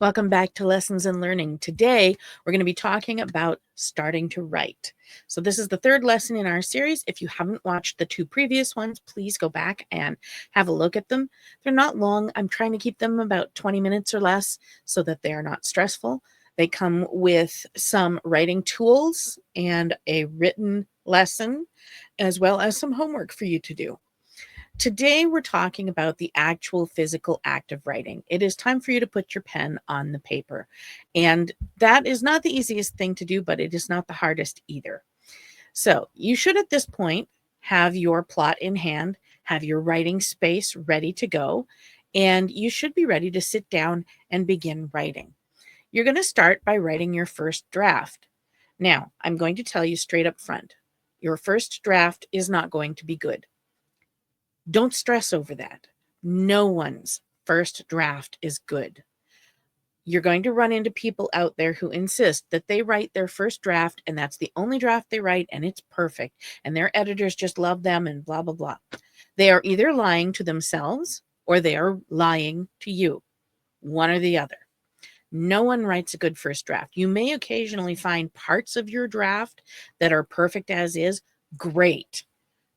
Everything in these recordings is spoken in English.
Welcome back to Lessons in Learning. Today, we're going to be talking about starting to write. So, this is the third lesson in our series. If you haven't watched the two previous ones, please go back and have a look at them. They're not long. I'm trying to keep them about 20 minutes or less so that they are not stressful. They come with some writing tools and a written lesson, as well as some homework for you to do. Today, we're talking about the actual physical act of writing. It is time for you to put your pen on the paper. And that is not the easiest thing to do, but it is not the hardest either. So, you should at this point have your plot in hand, have your writing space ready to go, and you should be ready to sit down and begin writing. You're going to start by writing your first draft. Now, I'm going to tell you straight up front your first draft is not going to be good. Don't stress over that. No one's first draft is good. You're going to run into people out there who insist that they write their first draft and that's the only draft they write and it's perfect and their editors just love them and blah, blah, blah. They are either lying to themselves or they are lying to you, one or the other. No one writes a good first draft. You may occasionally find parts of your draft that are perfect as is. Great.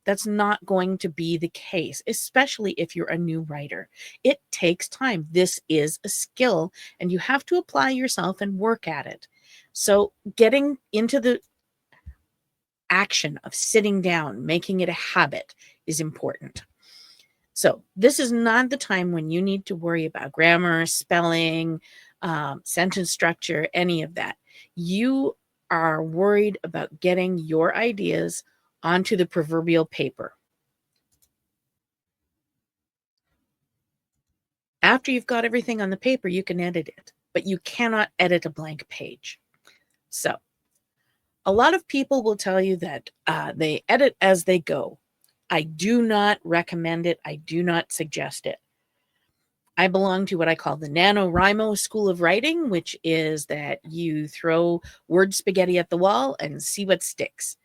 That's not going to be the case, especially if you're a new writer. It takes time. This is a skill, and you have to apply yourself and work at it. So, getting into the action of sitting down, making it a habit is important. So, this is not the time when you need to worry about grammar, spelling, sentence structure, any of that. You are worried about getting your ideas onto the proverbial paper. After you've got everything on the paper, you can edit it, but you cannot edit a blank page. So, a lot of people will tell you that they edit as they go. I do not recommend it. I do not suggest it. I belong to what I call the NaNoWriMo school of writing, which is that you throw word spaghetti at the wall and see what sticks.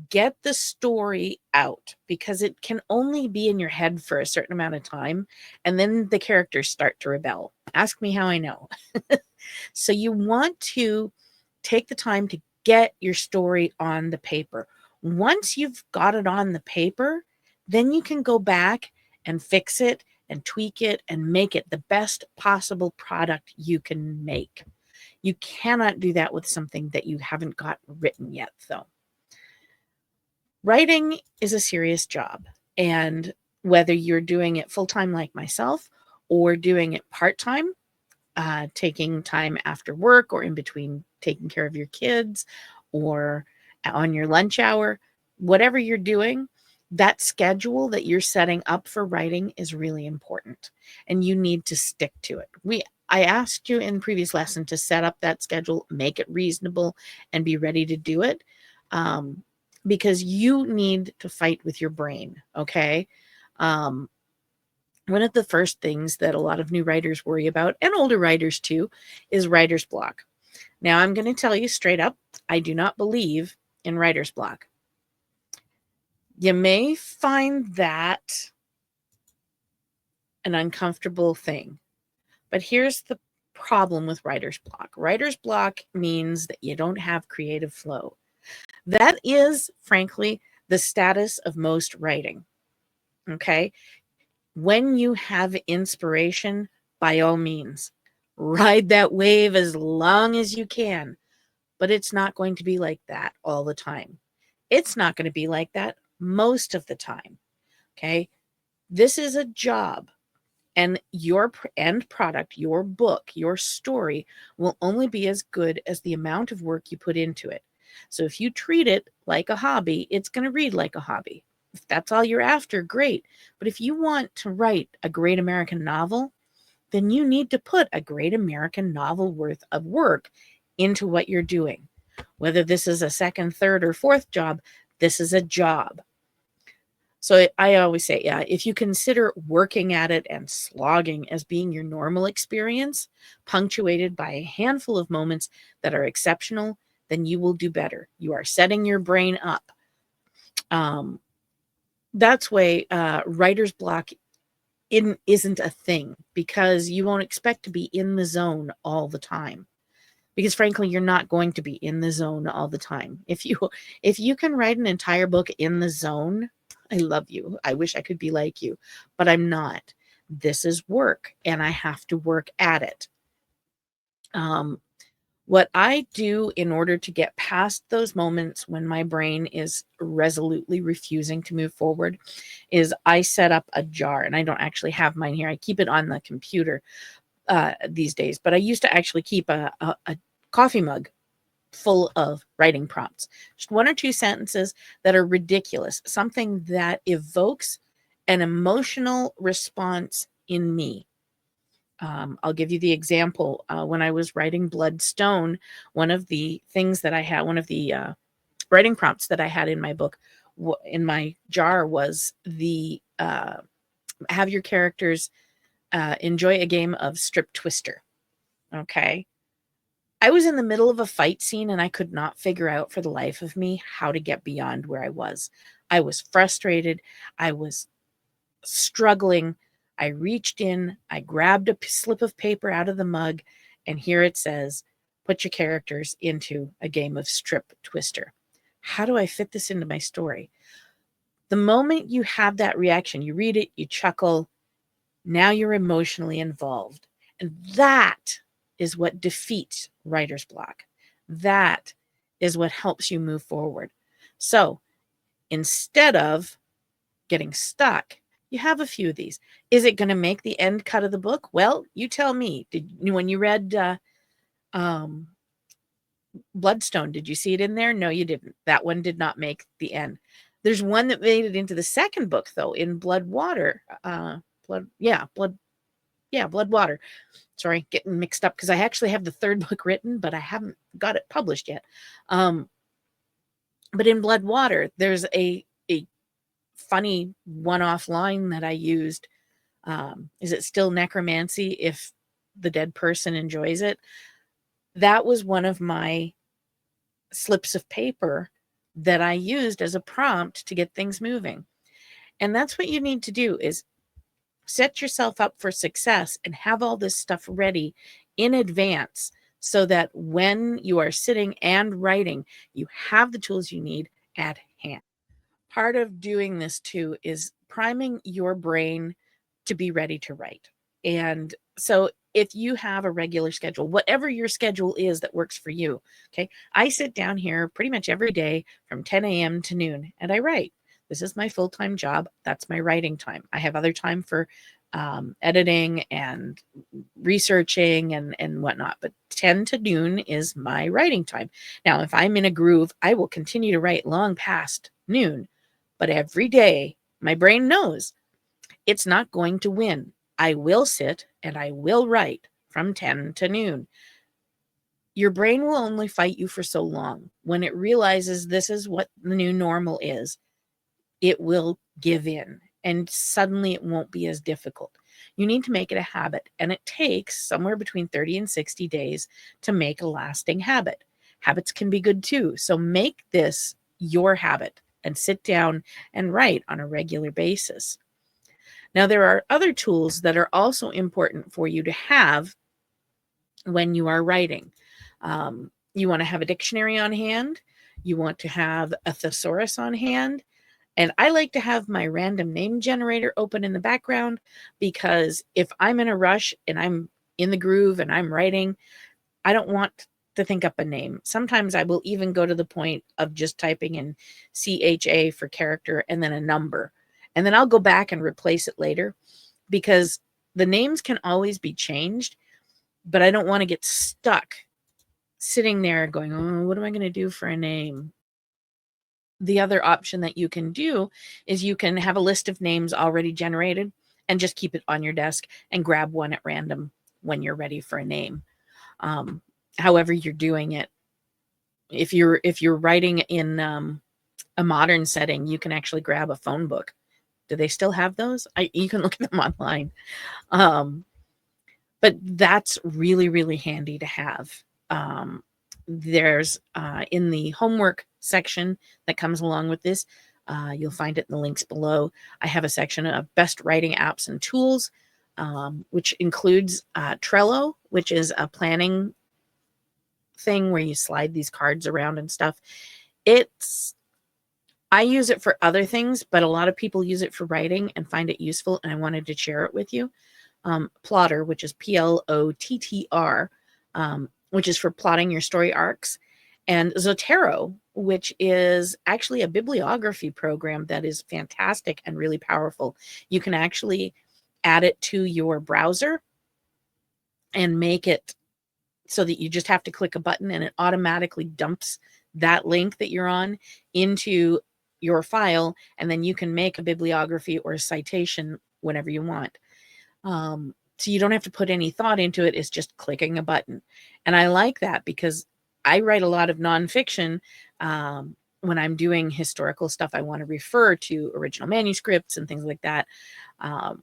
Get the story out because it can only be in your head for a certain amount of time, and then the characters start to rebel. Ask me how I know. So you want to take the time to get your story on the paper. Once you've got it on the paper, then you can go back and fix it and tweak it and make it the best possible product you can make. You cannot do that with something that you haven't got written yet, though. Writing is a serious job, and whether you're doing it full-time like myself or doing it part-time, taking time after work or in between taking care of your kids or on your lunch hour, whatever you're doing, that schedule that you're setting up for writing is really important, and you need to stick to it. I asked you in the previous lesson to set up that schedule, make it reasonable, and be ready to do it. Because you need to fight with your brain, okay? One of the first things that a lot of new writers worry about, and older writers too, is writer's block. Now, I'm going to tell you straight up, I do not believe in writer's block. You may find that an uncomfortable thing, but here's the problem with writer's block. Writer's block means that you don't have creative flow. That is, frankly, the status of most writing. Okay. When you have inspiration, by all means, ride that wave as long as you can. But it's not going to be like that all the time. It's not going to be like that most of the time. Okay. This is a job. And your end product, your book, your story will only be as good as the amount of work you put into it. So if you treat it like a hobby, it's going to read like a hobby. If that's all you're after, great. But if you want to write a great American novel, then you need to put a great American novel worth of work into what you're doing. Whether this is a second, third, or fourth job, this is a job. So I always say, yeah, if you consider working at it and slogging as being your normal experience, punctuated by a handful of moments that are exceptional, then you will do better. You are setting your brain up. That's why writer's block isn't a thing, because you won't expect to be in the zone all the time. Because frankly, you're not going to be in the zone all the time. If you can write an entire book in the zone, I love you. I wish I could be like you, but I'm not. This is work, and I have to work at it. Um, what I do in order to get past those moments when my brain is resolutely refusing to move forward is I set up a jar, and I don't actually have mine here. I keep it on the computer these days, but I used to actually keep a coffee mug full of writing prompts, just one or two sentences that are ridiculous, something that evokes an emotional response in me. I'll give you the example. When I was writing Bloodstone, one of the things that I had, one of the writing prompts that I had in my book, in my jar, was the have your characters enjoy a game of strip twister. Okay. I was in the middle of a fight scene and I could not figure out for the life of me how to get beyond where I was. I was frustrated. I was struggling. I reached in, I grabbed a slip of paper out of the mug, and here it says, put your characters into a game of strip twister. How do I fit this into my story? The moment you have that reaction, you read it, you chuckle, now you're emotionally involved. And that is what defeats writer's block. That is what helps you move forward. So instead of getting stuck, you have a few of these. Is it going to make the end cut of the book? Well, you tell me. When you read um, Bloodstone, did you see it in there? No, you didn't. That one did not make the end. There's one that made it into the second book, though, in Blood Water. Blood Water. Sorry, getting mixed up because I actually have the third book written, but I haven't got it published yet. But in Blood Water, there's a funny one-off line that I used. Is it still necromancy if the dead person enjoys it? That was one of my slips of paper that I used as a prompt to get things moving. And that's what you need to do, is set yourself up for success and have all this stuff ready in advance so that when you are sitting and writing, you have the tools you need at hand. Part of doing this too is priming your brain to be ready to write. And so if you have a regular schedule, whatever your schedule is that works for you, okay, I sit down here pretty much every day from 10 a.m. to noon and I write. This is my full-time job. That's my writing time. I have other time for editing and researching and whatnot, but 10 to noon is my writing time. Now, if I'm in a groove, I will continue to write long past noon, but every day my brain knows it's not going to win. I will sit and I will write from 10 to noon. Your brain will only fight you for so long. When it realizes this is what the new normal is, it will give in and suddenly it won't be as difficult. You need to make it a habit, and it takes somewhere between 30 and 60 days to make a lasting habit. Habits can be good too. So make this your habit and sit down and write on a regular basis. Now, there are other tools that are also important for you to have when you are writing. You want to have a dictionary on hand. You want to have a thesaurus on hand. And I like to have my random name generator open in the background, because if I'm in a rush and I'm in the groove and I'm writing, I don't want to think up a name. Sometimes I will even go to the point of just typing in CHA for character and then a number. And then I'll go back and replace it later, because the names can always be changed, but I don't want to get stuck sitting there going, oh, what am I going to do for a name? The other option that you can do is you can have a list of names already generated and just keep it on your desk and grab one at random when you're ready for a name. However you're doing it. If you're writing in a modern setting, you can actually grab a phone book. Do they still have those? You can look at them online. But that's really, really handy to have. There's in the homework section that comes along with this, You'll find it in the links below. I have a section of best writing apps and tools, which includes Trello, which is a planning thing where you slide these cards around and stuff. I use it for other things, but a lot of people use it for writing and find it useful, and I wanted to share it with you. Plotter, which is Plottr, which is for plotting your story arcs, and Zotero, which is actually a bibliography program that is fantastic and really powerful. You can actually add it to your browser and make it so that you just have to click a button and it automatically dumps that link that you're on into your file, and then you can make a bibliography or a citation whenever you want. So you don't have to put any thought into it. It's just clicking a button. And I like that because I write a lot of nonfiction. When I'm doing historical stuff, I want to refer to original manuscripts and things like that,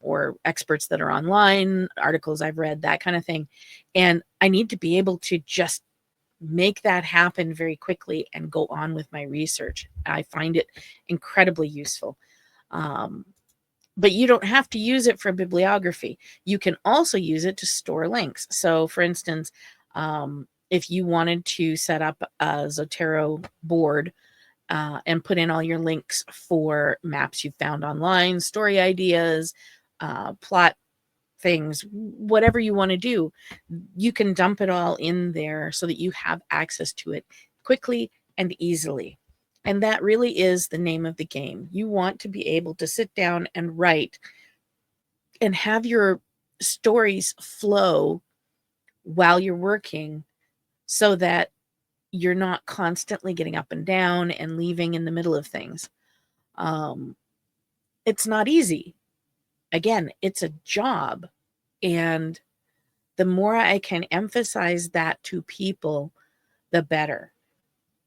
or experts that are online, articles I've read, that kind of thing. And I need to be able to just make that happen very quickly and go on with my research. I find it incredibly useful. But you don't have to use it for bibliography. You can also use it to store links. So for instance, if you wanted to set up a Zotero board and put in all your links for maps you found online, story ideas, plot things, whatever you want to do, you can dump it all in there so that you have access to it quickly and easily. And that really is the name of the game. You want to be able to sit down and write and have your stories flow while you're working so that you're not constantly getting up and down and leaving in the middle of things. It's not easy. Again, it's a job. And the more I can emphasize that to people, the better.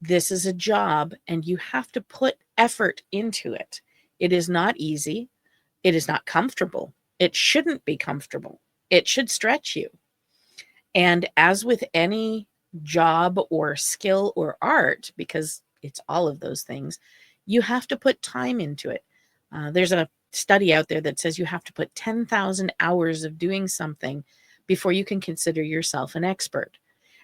This is a job and you have to put effort into it. It is not easy. It is not comfortable. It shouldn't be comfortable. It should stretch you. And as with any job or skill or art, because it's all of those things, you have to put time into it. There's a study out there that says you have to put 10,000 hours of doing something before you can consider yourself an expert.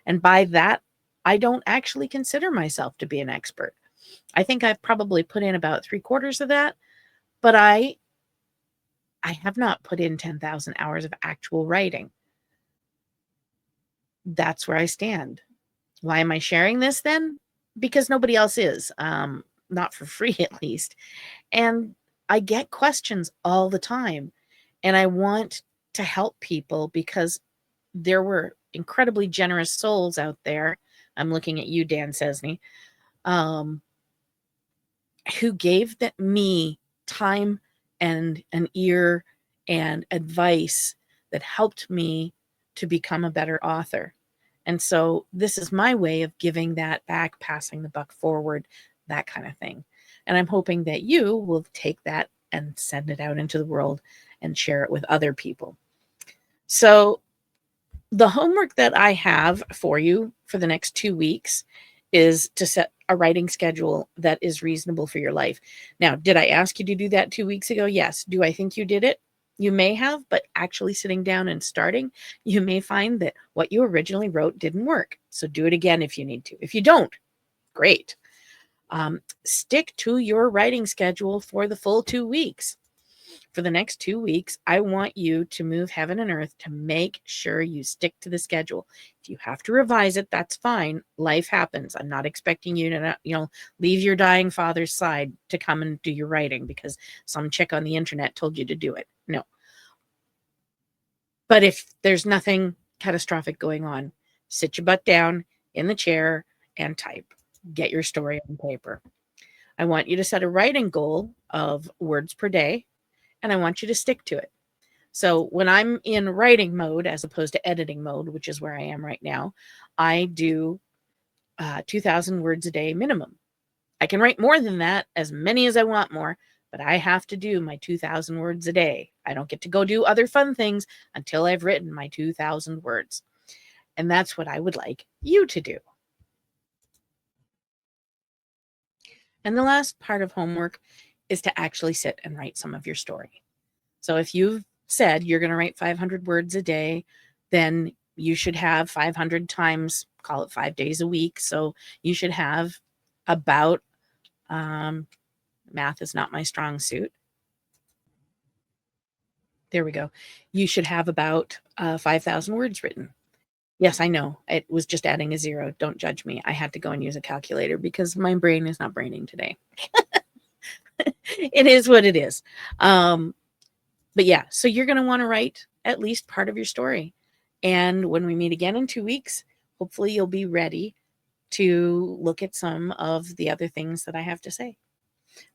And by that, I don't actually consider myself to be an expert. I think I've probably put in about 3/4 of that, but I have not put in 10,000 hours of actual writing. That's where I stand. Why am I sharing this then? Because nobody else is, not for free at least. And I get questions all the time, and I want to help people because there were incredibly generous souls out there. I'm looking at you, Dan Sesney, um, who gave me time and an ear and advice that helped me to become a better author. And so this is my way of giving that back, passing the buck forward, that kind of thing. And I'm hoping that you will take that and send it out into the world and share it with other people. So the homework that I have for you for the next 2 weeks is to set a writing schedule that is reasonable for your life. Now, did I ask you to do that 2 weeks ago? Yes. Do I think you did it? You may have, but actually sitting down and starting, you may find that what you originally wrote didn't work. So do it again if you need to. If you don't, great. Stick to your writing schedule for the full 2 weeks. For the next 2 weeks, I want you to move heaven and earth to make sure you stick to the schedule. If you have to revise it, that's fine. Life happens. I'm not expecting you to, leave your dying father's side to come and do your writing because some chick on the internet told you to do it. No. But if there's nothing catastrophic going on, sit your butt down in the chair and type. Get your story on paper. I want you to set a writing goal of words per day, and I want you to stick to it. So when I'm in writing mode, as opposed to editing mode, which is where I am right now, I do 2,000 words a day minimum. I can write more than that, as many as I want more, but I have to do my 2,000 words a day. I don't get to go do other fun things until I've written my 2,000 words. And that's what I would like you to do. And the last part of homework is to actually sit and write some of your story. So if you've said you're going to write 500 words a day, then you should have 500 times, call it 5 days a week. So you should have about, math is not my strong suit. There we go. You should have about 5,000 words written. Yes, I know. It was just adding a zero. Don't judge me. I had to go and use a calculator because my brain is not braining today. It is what it is. But yeah, so you're going to want to write at least part of your story. And when we meet again in 2 weeks, hopefully you'll be ready to look at some of the other things that I have to say.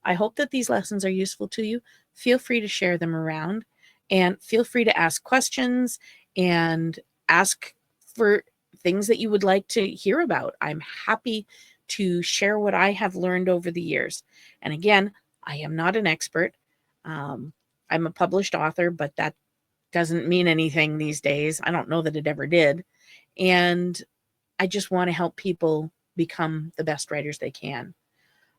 I hope that these lessons are useful to you. Feel free to share them around and feel free to ask questions and ask for things that you would like to hear about. I'm happy to share what I have learned over the years. And again, I am not an expert. I'm a published author, but that doesn't mean anything these days. I don't know that it ever did. And I just want to help people become the best writers they can.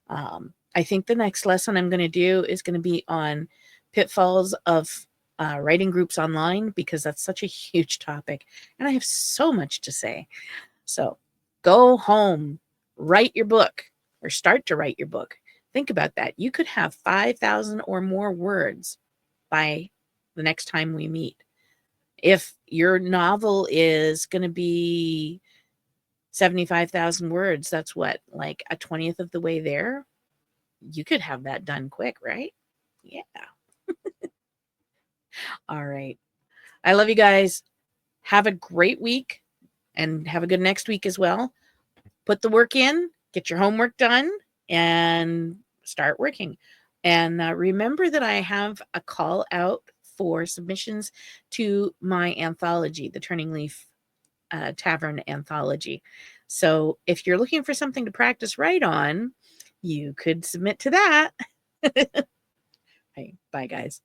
I think the next lesson I'm going to do is going to be on pitfalls of writing groups online because that's such a huge topic and I have so much to say. So go home, write your book or start to write your book. Think about that. You could have 5,000 or more words by the next time we meet. If your novel is going to be 75,000 words, that's what, like a 20th of the way there? You could have that done quick, right? Yeah. All right. I love you guys. Have a great week and have a good next week as well. Put the work in, get your homework done, and start working. And remember that I have a call out for submissions to my anthology, the Turning Leaf Tavern anthology. So if you're looking for something to practice write on, you could submit to that. Hey, bye, guys.